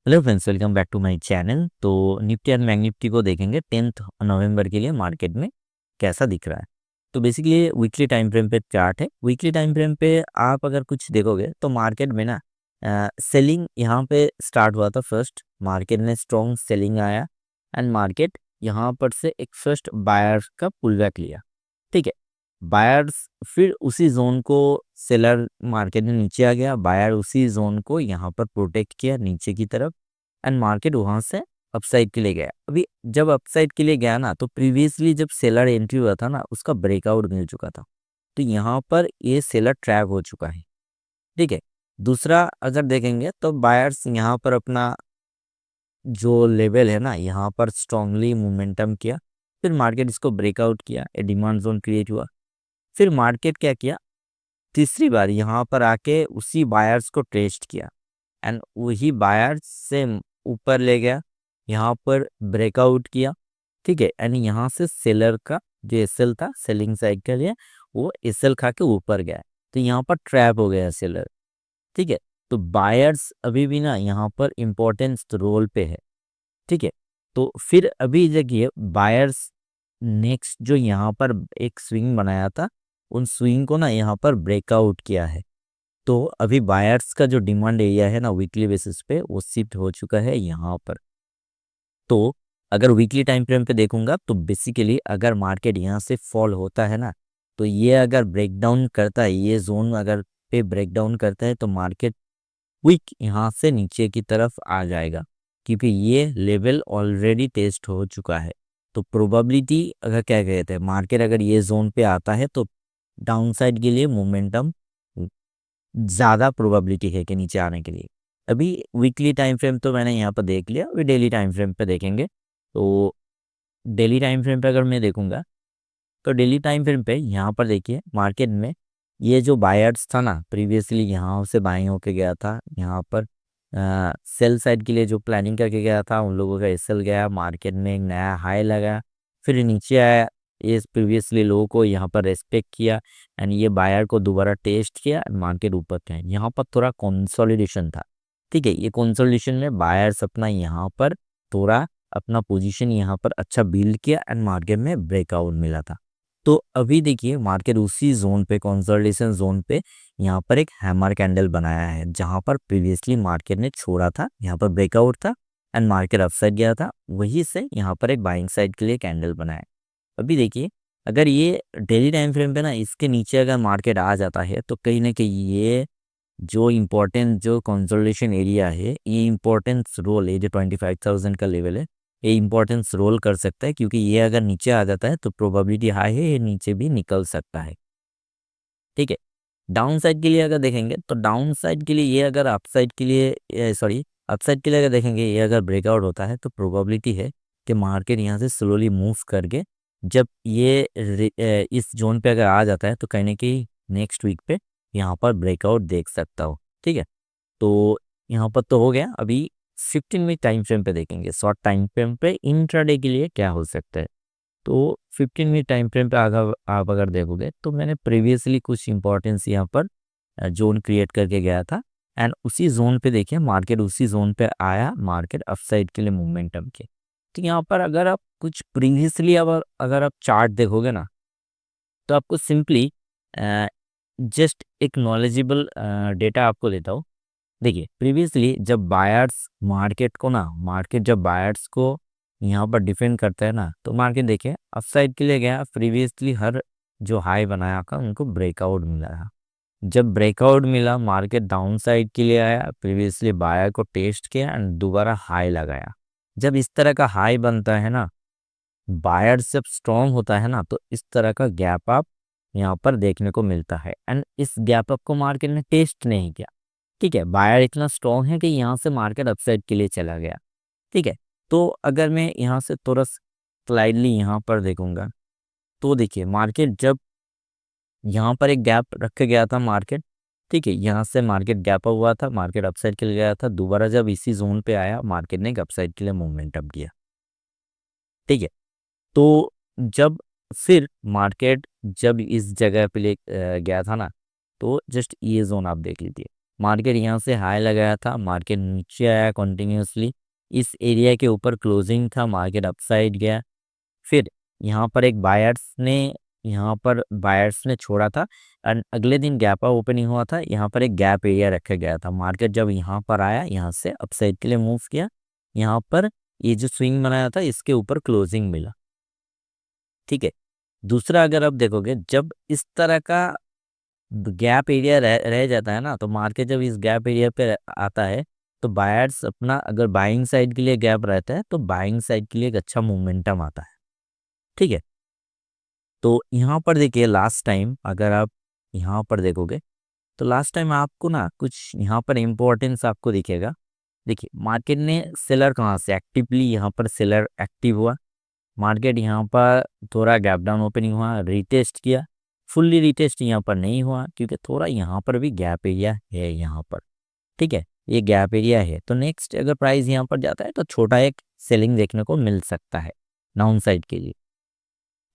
Hello friends, welcome back to my channel. तो Nifty and Bank Nifty को देखेंगे 10 नवंबर के लिए मार्केट में कैसा दिख रहा है। तो बेसिकली वीकली टाइम फ्रेम पे चार्ट है। वीकली टाइम फ्रेम पे आप अगर कुछ देखोगे तो मार्केट में ना सेलिंग यहाँ पे स्टार्ट हुआ था। फर्स्ट मार्केट ने स्ट्रॉन्ग सेलिंग आया एंड मार्केट यहाँ पर से एक फर्स्ट बायर का पुल बैक लिया। ठीक है, बायर्स फिर उसी जोन को सेलर मार्केट में नीचे आ गया, बायर उसी जोन को यहाँ पर प्रोटेक्ट किया नीचे की तरफ एंड मार्केट वहां से अपसाइड के लिए गया। अभी जब अपसाइड के लिए गया ना, तो प्रीवियसली जब सेलर एंट्री हुआ था ना, उसका ब्रेकआउट मिल चुका था। तो यहाँ पर ये सेलर ट्रैप हो चुका है। ठीक है, दूसरा अगर देखेंगे तो बायर्स यहाँ पर अपना जो लेवल है ना, यहाँ पर स्ट्रांगली मोमेंटम किया। फिर मार्केट इसको ब्रेकआउट किया, ए डिमांड जोन क्रिएट हुआ। फिर मार्केट क्या किया, तीसरी बार यहाँ पर आके उसी बायर्स को टेस्ट किया एंड वही बायर्स से ऊपर ले गया, यहाँ पर ब्रेकआउट किया। ठीक है, एंड यहाँ से सेलर का जो एसएल था सेलिंग साइड के लिए, वो एसएल खा के ऊपर गया। तो यहाँ पर ट्रैप हो गया सेलर। ठीक है, तो बायर्स अभी भी ना यहाँ पर इम्पोर्टेंस रोल पे है। ठीक है, तो फिर अभी देखिए बायर्स नेक्स्ट जो यहाँ पर एक स्विंग बनाया था, उन स्विंग को ना यहाँ पर ब्रेकआउट किया है। तो अभी बायर्स का जो डिमांड एरिया है ना वीकली बेसिस पे, वो शिफ्ट हो चुका है यहाँ पर। तो अगर वीकली टाइम फ्रेम पे देखूंगा तो बेसिकली अगर मार्केट यहाँ से फॉल होता है ना, तो ये अगर ब्रेकडाउन करता है, ये जोन अगर पे ब्रेकडाउन करता है, तो मार्केट क्विक यहाँ से नीचे की तरफ आ जाएगा, क्योंकि ये लेवल ऑलरेडी टेस्ट हो चुका है। तो प्रोबेबिलिटी अगर क्या कहते हैं, मार्केट अगर ये जोन पे आता है तो डाउन साइड के लिए मोमेंटम ज़्यादा प्रोबेबिलिटी है कि नीचे आने के लिए। अभी वीकली टाइम फ्रेम तो मैंने यहाँ पर देख लिया, अभी डेली टाइम फ्रेम पे देखेंगे। तो डेली टाइम फ्रेम पे अगर मैं देखूंगा तो डेली टाइम फ्रेम पे यहाँ पर देखिए मार्केट में ये जो बायर्स था ना, प्रीवियसली यहाँ से बाइंग होके गया था, यहाँ पर सेल साइड के लिए जो प्लानिंग करके गया था, उन लोगों का एसएल गया, मार्केट में एक नया हाई लगा, फिर नीचे आया। ये प्रीवियसली लो को यहाँ पर रेस्पेक्ट किया एंड ये बायर को दोबारा टेस्ट किया एंड मार्केट ऊपर गया। यहाँ पर थोड़ा कंसोलिडेशन था। ठीक है, ये कंसोलिडेशन में बायर्स अपना यहाँ पर थोड़ा अपना पोजीशन यहाँ पर अच्छा बिल्ड किया एंड मार्केट में ब्रेकआउट मिला था। तो अभी देखिए मार्केट उसी जोन पे, कंसोलिडेशन जोन पे यहाँ पर एक हैमर कैंडल बनाया है, जहाँ पर प्रीवियसली मार्केट ने छोड़ा था, यहाँ पर ब्रेकआउट था एंड मार्केट अपसाइड गया था, वही से यहाँ पर एक बाइंग साइड के लिए कैंडल बनाया। अभी देखिए अगर ये डेली टाइम फ्रेम पे ना इसके नीचे अगर मार्केट आ जाता है, तो कहीं ना कहीं ये जो इम्पोर्टेंट जो कंसोलिडेशन एरिया है, ये इम्पोर्टेंस रोल, ये जो 25,000 का लेवल है, ये इम्पोर्टेंस रोल कर सकता है, क्योंकि ये अगर नीचे आ जाता है तो प्रोबेबिलिटी हाई है ये नीचे भी निकल सकता है। ठीक है, डाउन साइड के लिए अगर देखेंगे तो डाउन साइड के लिए ये अगर अपसाइड के लिए सॉरी अपसाइड के लिए अगर देखेंगे, ये अगर ब्रेकआउट होता है तो प्रोबेबिलिटी है कि मार्केट यहाँ से स्लोली मूव करके जब ये इस जोन पे अगर आ जाता है, तो कहीं ना कहीं नेक्स्ट वीक पे यहाँ पर ब्रेकआउट देख सकता हो। ठीक है, तो यहाँ पर तो हो गया। अभी 15 मिनट टाइम फ्रेम पे देखेंगे, शॉर्ट टाइम फ्रेम पे इंट्राडे के लिए क्या हो सकता है। तो 15 मिनट टाइम फ्रेम पे अगर आप अगर देखोगे तो मैंने प्रीवियसली कुछ इंपॉर्टेंस यहाँ पर जोन क्रिएट करके गया था एंड उसी जोन पे देखिए मार्केट उसी जोन पे आया, मार्केट अपसाइड के लिए मोमेंटम के। तो यहाँ पर अगर आप कुछ प्रीवियसली अगर आप चार्ट देखोगे ना, तो आपको सिंपली जस्ट एक नॉलेजेबल डेटा आपको देता हूँ। देखिए प्रीवियसली जब बायर्स मार्केट जब बायर्स को यहाँ पर डिफेंड करता है ना, तो मार्केट देखिए अपसाइड के लिए गया, प्रीवियसली हर जो हाई बनाया था उनको ब्रेकआउट मिला था। जब ब्रेकआउट मिला मार्केट डाउन साइड के लिए आया, प्रीवियसली बायर को टेस्ट किया एंड दोबारा हाई लगाया। जब इस तरह का हाई बनता है ना, बायर जब स्ट्रॉन्ग होता है ना, तो इस तरह का गैप अप यहाँ पर देखने को मिलता है एंड इस गैप अप को मार्केट ने टेस्ट नहीं किया। ठीक है, बायर इतना स्ट्रॉन्ग है कि यहाँ से मार्केट अपसाइड के लिए चला गया। ठीक है, तो अगर मैं यहाँ से थोड़ा स्लाइडली यहाँ पर देखूंगा, तो देखिए मार्केट जब यहाँ पर एक गैप रख गया था मार्केट, ठीक है, यहाँ से मार्केट गैप हुआ था, मार्केट अपसाइड के लिए गया था, दोबारा जब इसी जोन पे आया मार्केट ने एक अपसाइड के लिए मूवमेंट किया। ठीक है, तो जब फिर मार्केट जब इस जगह पे ले गया था ना, तो जस्ट ये जोन आप देख लीजिए, मार्केट यहाँ से हाई लगाया था, मार्केट नीचे आया कंटिन्यूसली, इस एरिया के ऊपर क्लोजिंग था, मार्केट अपसाइड गया। फिर यहाँ पर एक बायर्स ने छोड़ा था एंड अगले दिन गैप अप ओपनिंग हुआ था, यहाँ पर एक गैप एरिया रखा गया था। मार्केट जब यहाँ पर आया, यहाँ से अपसाइड के लिए मूव किया, यहाँ पर ये जो स्विंग बनाया था इसके ऊपर क्लोजिंग मिला। ठीक है, दूसरा अगर आप देखोगे, जब इस तरह का गैप एरिया रह जाता है ना, तो मार्केट जब इस गैप एरिया पे आता है तो बायर्स अपना, अगर बाइंग साइड के लिए गैप रहता है तो बाइंग साइड के लिए एक अच्छा मोमेंटम आता है। ठीक है, तो यहाँ पर देखिए लास्ट टाइम अगर आप यहाँ पर देखोगे तो लास्ट टाइम आपको ना कुछ यहाँ पर इम्पोर्टेंस आपको दिखेगा। देखिए मार्केट ने सेलर कहाँ से एक्टिवली, यहाँ पर सेलर एक्टिव हुआ, मार्केट यहाँ पर थोड़ा गैप डाउन ओपनिंग हुआ, रिटेस्ट किया, फुल्ली रिटेस्ट यहाँ पर नहीं हुआ क्योंकि थोड़ा यहाँ पर भी गैप एरिया है यहाँ पर। ठीक है, ये गैप एरिया है, तो नेक्स्ट अगर प्राइस यहाँ पर जाता है तो छोटा एक सेलिंग देखने को मिल सकता है डाउन साइड के लिए।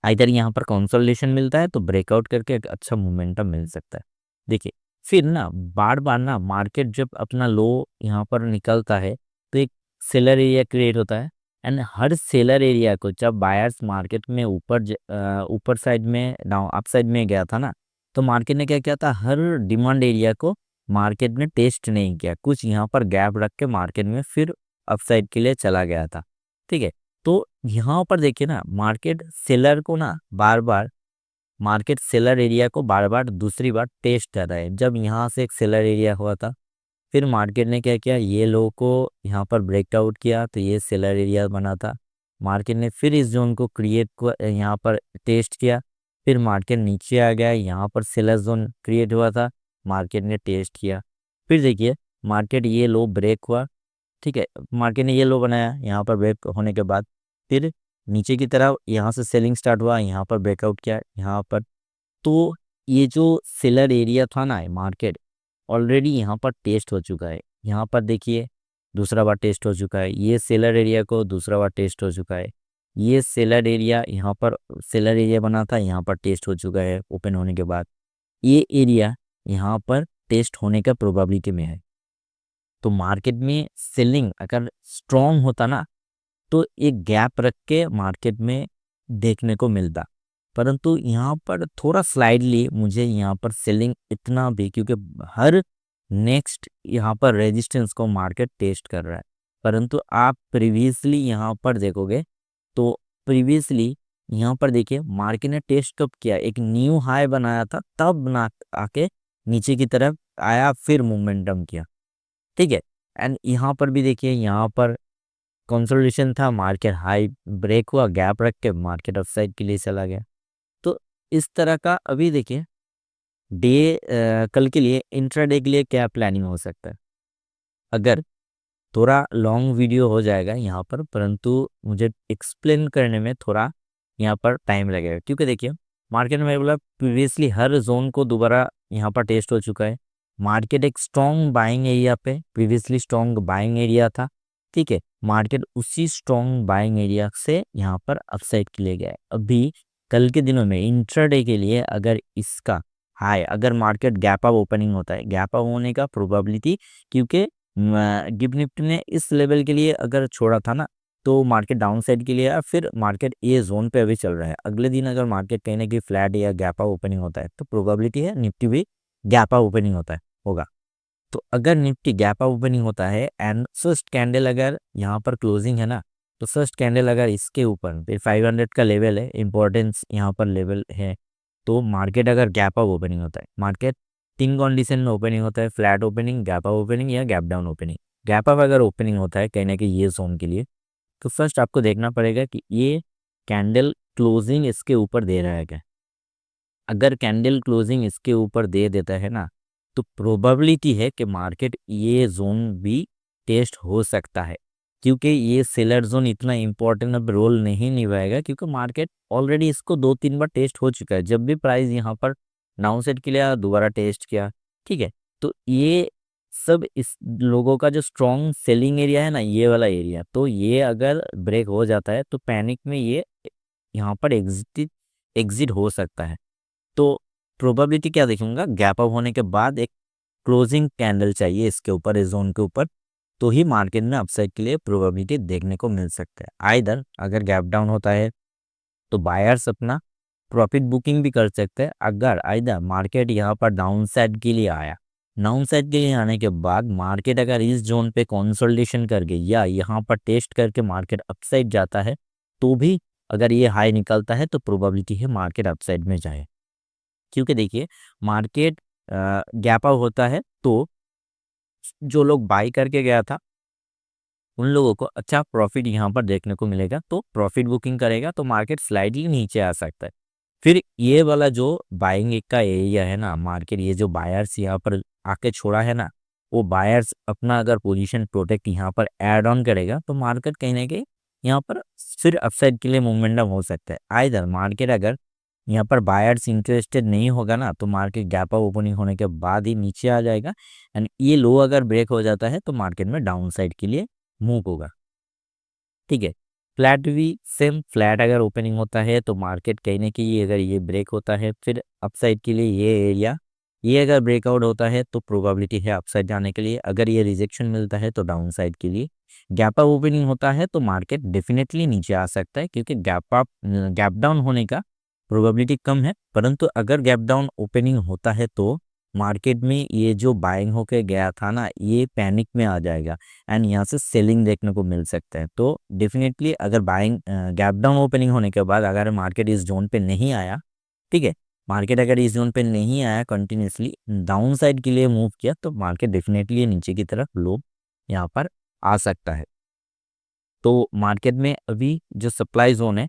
इधर यहाँ पर कंसोलिडेशन मिलता है तो ब्रेकआउट करके एक अच्छा मोमेंटम मिल सकता है। देखिए फिर ना बार बार ना मार्केट जब अपना लो यहाँ पर निकलता है तो एक सेलर एरिया क्रिएट होता है एंड हर सेलर एरिया को जब बायर्स मार्केट में ऊपर साइड में डाउन अप साइड में गया था ना, तो मार्केट ने क्या किया था, हर डिमांड एरिया को मार्केट ने टेस्ट नहीं किया, कुछ यहाँ पर गैप रख के मार्केट में फिर अपसाइड के लिए चला गया था। ठीक है, तो यहाँ पर देखिए ना मार्केट सेलर एरिया को बार बार दूसरी बार टेस्ट कर रहा है। जब यहाँ से एक सेलर एरिया हुआ था, फिर मार्केट ने क्या किया, ये लो को यहाँ पर ब्रेकआउट किया तो ये सेलर एरिया बना था। मार्केट ने फिर इस जोन को यहाँ पर टेस्ट किया, फिर मार्केट नीचे आ गया, यहाँ पर सेलर जोन क्रिएट हुआ था, मार्केट ने टेस्ट किया। फिर देखिए मार्केट ये लो ब्रेक हुआ। ठीक है, मार्केट ने ये लो बनाया, यहाँ पर ब्रेक होने के बाद फिर नीचे की तरफ यहाँ से सेलिंग स्टार्ट हुआ, यहाँ पर ब्रेकआउट किया यहाँ पर। तो ये जो सेलर एरिया था ना, मार्केट ऑलरेडी यहाँ पर टेस्ट हो चुका है। यहाँ पर देखिए दूसरा बार टेस्ट हो चुका है, ये सेलर एरिया को दूसरा बार टेस्ट हो चुका है। ये सेलर एरिया यहाँ पर सेलर एरिया बना था, यहाँ पर टेस्ट हो चुका है ओपन होने के बाद। ये एरिया यहाँ पर टेस्ट होने का प्रोबेबिलिटी में है। तो मार्केट में सेलिंग अगर स्ट्रॉन्ग होता ना तो एक गैप रख के मार्केट में देखने को मिलता, परंतु यहाँ पर थोड़ा स्लाइडली मुझे यहाँ पर सेलिंग इतना भी, क्योंकि हर नेक्स्ट यहाँ पर रेजिस्टेंस को मार्केट टेस्ट कर रहा है। परंतु आप प्रीवियसली यहाँ पर देखोगे तो प्रीवियसली यहाँ पर देखिए मार्केट ने टेस्ट कब किया, एक न्यू हाई बनाया था तब ना आके नीचे की तरफ आया, फिर मोमेंटम किया। ठीक है, एंड यहाँ पर भी देखिए यहाँ पर कंसोलिडेशन था, मार्केट हाई ब्रेक हुआ, गैप रख के मार्केट अपसाइड के लिए चला गया। तो इस तरह का अभी देखिए कल के लिए इंट्राडे के लिए क्या प्लानिंग हो सकता है। अगर थोड़ा लॉन्ग वीडियो हो जाएगा यहाँ पर, परंतु मुझे एक्सप्लेन करने में थोड़ा यहाँ पर टाइम लगेगा, क्योंकि देखिए मार्केट में बोला प्रीवियसली हर जोन को दोबारा यहाँ पर टेस्ट हो चुका है। मार्केट एक स्ट्रॉन्ग बाइंग एरिया पे, प्रीवियसली स्ट्रॉन्ग बाइंग एरिया था। ठीक है, मार्केट उसी स्ट्रॉन्ग बाइंग एरिया से यहाँ पर अपसाइड के लिए गया है। अभी कल के दिनों में इंट्राडे के लिए अगर इसका हाई, अगर मार्केट गैप अप ओपनिंग होता है, गैप अप होने का प्रोबेबिलिटी, क्योंकि गिव निफ्टी ने इस लेवल के लिए अगर छोड़ा था ना तो मार्केट डाउन साइड के लिए आया, फिर मार्केट ये जोन पे अभी चल रहा है। अगले दिन अगर मार्केट कहीं ना कहीं फ्लैट या गैप अप ओपनिंग होता है तो प्रोबेबिलिटी है निफ्टी भी गैप अप ओपनिंग होगा। तो अगर निफ्टी गैप अप ओपनिंग होता है एंड फर्स्ट कैंडल अगर यहाँ पर क्लोजिंग है ना, तो फर्स्ट कैंडल अगर इसके ऊपर फिर 500 का लेवल है, इंपॉर्टेंस यहाँ पर लेवल है, तो मार्केट अगर गैप अप ओपनिंग होता है, मार्केट 3 कंडीशन में ओपनिंग होता है, flat opening, gap up opening या gap down opening. Gap up अगर ओपनिंग होता है कहीं ना कहीं ये जोन के लिए, तो फर्स्ट आपको देखना पड़ेगा कि ये कैंडल क्लोजिंग इसके ऊपर दे रहा है क्या। अगर कैंडल क्लोजिंग इसके ऊपर दे देता है ना, तो प्रोबेबिलिटी है कि मार्केट ये जोन भी टेस्ट हो सकता है, क्योंकि ये सेलर जोन इतना इम्पोर्टेंट अब रोल नहीं निभाएगा, क्योंकि मार्केट ऑलरेडी इसको 2-3 बार टेस्ट हो चुका है। जब भी प्राइस यहाँ पर डाउन सेट के लिए दोबारा टेस्ट किया। ठीक है, तो ये सब इस लोगों का जो स्ट्रॉन्ग सेलिंग एरिया है ना, ये वाला एरिया, तो ये अगर ब्रेक हो जाता है तो पैनिक में ये यहाँ पर एग्जिट हो सकता है। तो प्रोबेबिलिटी क्या देखूंगा, गैप अप होने के बाद एक क्लोजिंग कैंडल चाहिए इसके ऊपर, इस जोन के ऊपर, तो ही मार्केट में अपसाइड के लिए प्रोबेबिलिटी देखने को मिल सकता है। आइदर अगर गैप डाउन होता है तो बायर्स अपना प्रॉफिट बुकिंग भी कर सकते हैं। अगर आइदर मार्केट यहाँ पर डाउन साइड के लिए आया, डाउन साइड के लिए आने के बाद मार्केट अगर इस जोन पे कंसोलिडेशन करके या यहाँ पर टेस्ट करके मार्केट अपसाइड जाता है, तो भी अगर ये हाई निकलता है तो प्रोबेबिलिटी है मार्केट अपसाइड में जाए। क्योंकि देखिए मार्केट गैप अप होता है तो जो लोग बाई करके गया था उन लोगों को अच्छा प्रॉफिट यहाँ पर देखने को मिलेगा, तो प्रॉफिट बुकिंग करेगा तो मार्केट स्लाइडली नीचे आ सकता है। फिर ये वाला जो बाइंग का एरिया है ना, मार्केट ये जो बायर्स यहाँ पर आके छोड़ा है ना, वो बायर्स अपना अगर पोजीशन प्रोटेक्ट यहाँ पर ऐड ऑन करेगा तो मार्केट कहीं ना कहीं यहाँ पर फिर अपसाइड के लिए मोमेंटम हो सकता है। आइदर मार्केट अगर यहाँ पर बायर्स इंटरेस्टेड नहीं होगा ना तो मार्केट गैप अप ओपनिंग होने के बाद ही नीचे आ जाएगा, एंड ये लो अगर ब्रेक हो जाता है तो मार्केट में डाउन साइड के लिए मूव होगा। ठीक है, फ्लैट भी सेम, फ्लैट अगर ओपनिंग होता है तो मार्केट कहीं ना कहीं अगर ये ब्रेक होता है फिर अपसाइड के लिए ये एरिया, ये अगर ब्रेकआउट होता है तो प्रोबेबिलिटी है अपसाइड जाने के लिए। अगर ये रिजेक्शन मिलता है तो डाउन साइड के लिए। गैप अप ओपनिंग होता है तो मार्केट डेफिनेटली नीचे आ सकता है, क्योंकि गैप डाउन होने का प्रोबेबिलिटी कम है। परंतु अगर गैप डाउन ओपनिंग होता है तो मार्केट में ये जो बाइंग होके गया था ना, ये पैनिक में आ जाएगा एंड यहाँ से सेलिंग देखने को मिल सकता है। तो डेफिनेटली अगर बाइंग गैप डाउन ओपनिंग होने के बाद अगर मार्केट इस जोन पे नहीं आया, ठीक है, मार्केट अगर इस जोन पे नहीं आया कंटिन्यूसली डाउन साइड के लिए मूव किया, तो मार्केट डेफिनेटली नीचे की तरफ लो यहाँ पर आ सकता है। तो मार्केट में अभी जो सप्लाई जोन है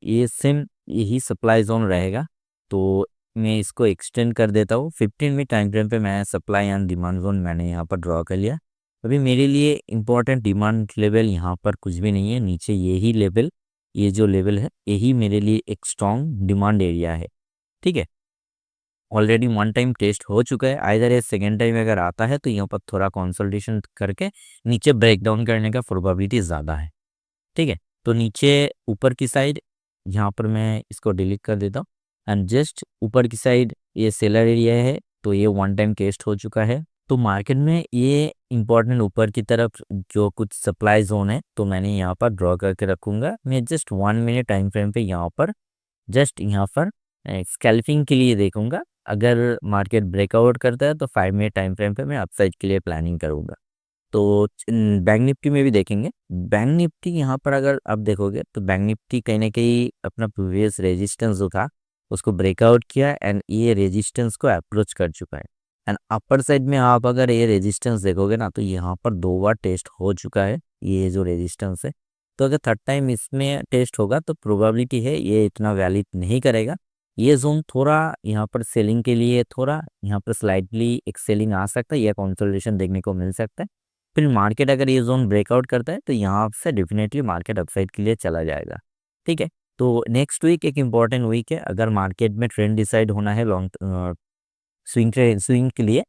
ये सेम यही सप्लाई जोन रहेगा। तो मैं इसको एक्सटेंड कर देता हूँ 15 मिनट टाइम फ्रेम पे। मैं सप्लाई एंड डिमांड जोन मैंने यहाँ पर ड्रॉ कर लिया। अभी मेरे लिए इम्पोर्टेंट डिमांड लेवल यहाँ पर कुछ भी नहीं है, नीचे यही लेवल, ये जो लेवल है यही मेरे लिए एक स्ट्रॉन्ग डिमांड एरिया है। ठीक है, ऑलरेडी वन टाइम टेस्ट हो चुका है, आइदर ये सेकेंड टाइम अगर आता है तो यहाँ पर थोड़ा कंसोलिडेशन करके नीचे ब्रेकडाउन करने का प्रोबेबिलिटी ज़्यादा है। ठीक है, तो नीचे ऊपर की साइड यहाँ पर मैं इसको डिलीट कर देता हूँ, एंड जस्ट ऊपर की साइड ये सेलर एरिया है, तो ये वन टाइम टेस्ट हो चुका है। तो मार्केट में ये इंपॉर्टेंट ऊपर की तरफ जो कुछ सप्लाई जोन है तो मैंने यहाँ पर ड्रॉ करके रखूँगा। मैं जस्ट 1 मिनट टाइम फ्रेम पे यहाँ पर जस्ट यहाँ पर स्कैल्पिंग के लिए देखूंगा। अगर मार्केट ब्रेकआउट करता है तो 5 मिनट टाइम फ्रेम पे मैं अपसाइड के लिए प्लानिंग करूंगा। तो बैंक निफ्टी में भी देखेंगे। बैंक निफ्टी यहाँ पर अगर आप देखोगे तो बैंक निफ्टी कहीं ना कहीं अपना प्रीवियस रेजिस्टेंस जो था उसको ब्रेकआउट किया एंड ये रेजिस्टेंस को अप्रोच कर चुका है। एंड अपर साइड में आप अगर ये रेजिस्टेंस देखोगे ना तो यहाँ पर 2 बार टेस्ट हो चुका है ये जो रेजिस्टेंस है। तो अगर थर्ड टाइम इसमें टेस्ट होगा तो प्रोबेबिलिटी है ये इतना वैलिड नहीं करेगा। ये जोन थोड़ा यहाँ पर सेलिंग के लिए थोड़ा यहाँ पर स्लाइटली एक सेलिंग आ सकता है या कंसोलिडेशन देखने को मिल सकता है। फिर मार्केट अगर ये जोन ब्रेकआउट करता है तो यहाँ से डेफिनेटली मार्केट अपसाइड के लिए चला जाएगा। ठीक है, तो नेक्स्ट वीक एक इम्पॉर्टेंट वीक है। अगर मार्केट में ट्रेंड डिसाइड होना है लॉन्ग स्विंग के लिए,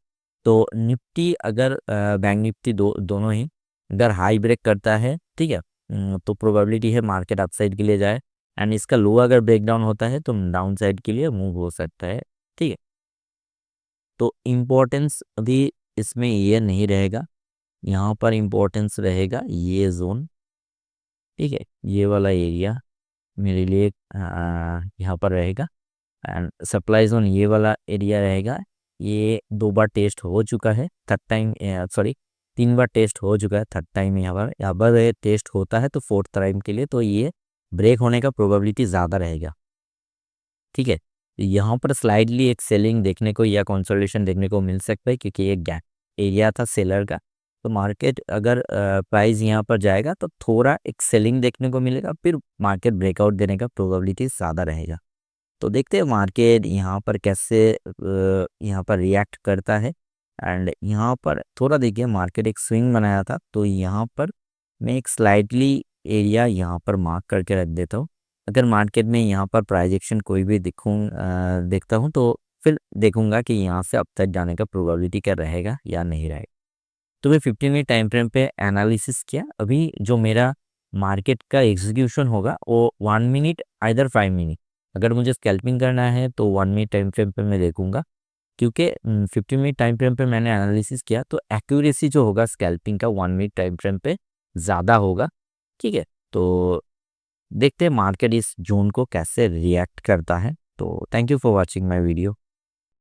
तो निफ्टी अगर बैंक निफ्टी दोनों ही अगर हाई ब्रेक करता है, ठीक है, तो प्रोबेबिलिटी है मार्केट अपसाइड के लिए जाए, एंड इसका लो अगर ब्रेकडाउन होता है तो डाउन साइड के लिए मूव हो सकता है। ठीक है, तो इम्पोर्टेंस अभी इसमें ये नहीं रहेगा, यहाँ पर इम्पोर्टेंस रहेगा ये जोन। ठीक है, ये वाला एरिया मेरे लिए यहाँ पर रहेगा, एंड सप्लाई जोन ये वाला एरिया रहेगा। ये 2 बार टेस्ट हो चुका है, थर्ड टाइम सॉरी 3 बार टेस्ट हो चुका है, थर्ड टाइम यहाँ पर ये टेस्ट होता है तो फोर्थ टाइम के लिए तो ये ब्रेक होने का प्रोबेबिलिटी ज़्यादा रहेगा। ठीक है, यहाँ पर स्लाइडली एक सेलिंग देखने को या कंसोलिडेशन देखने को मिल सकता है, क्योंकि ये गैप एरिया था सेलर का। तो मार्केट अगर प्राइस यहाँ पर जाएगा तो थोड़ा एक सेलिंग देखने को मिलेगा, फिर मार्केट ब्रेकआउट देने का प्रोबेबिलिटी ज़्यादा रहेगा। तो देखते हैं मार्केट यहाँ पर कैसे यहाँ पर रिएक्ट करता है। एंड यहाँ पर थोड़ा देखिए मार्केट एक स्विंग बनाया था, तो यहाँ पर मैं एक स्लाइटली एरिया यहाँ पर मार्क करके रख देता हूँ। अगर मार्केट में यहाँ पर प्राइस एक्शन कोई भी देखता हूँ तो फिर देखूंगा कि यहाँ से अब तक जाने का प्रोबेबिलिटी क्या रहेगा या नहीं रहेगा। तो मैं 15 मिनट टाइम फ्रेम पे एनालिसिस किया। अभी जो मेरा मार्केट का एग्जीक्यूशन होगा वो 1 मिनट आइदर 5 मिनट। अगर मुझे स्कैल्पिंग करना है तो 1 मिनट टाइम फ्रेम पे मैं देखूंगा क्योंकि 15 मिनट टाइम फ्रेम पे मैंने एनालिसिस किया तो एक्यूरेसी जो होगा स्कैल्पिंग का 1 मिनट टाइम फ्रेम पे ज़्यादा होगा। ठीक है, तो देखते हैं मार्केट इस जोन को कैसे रिएक्ट करता है। तो thank you for watching my video.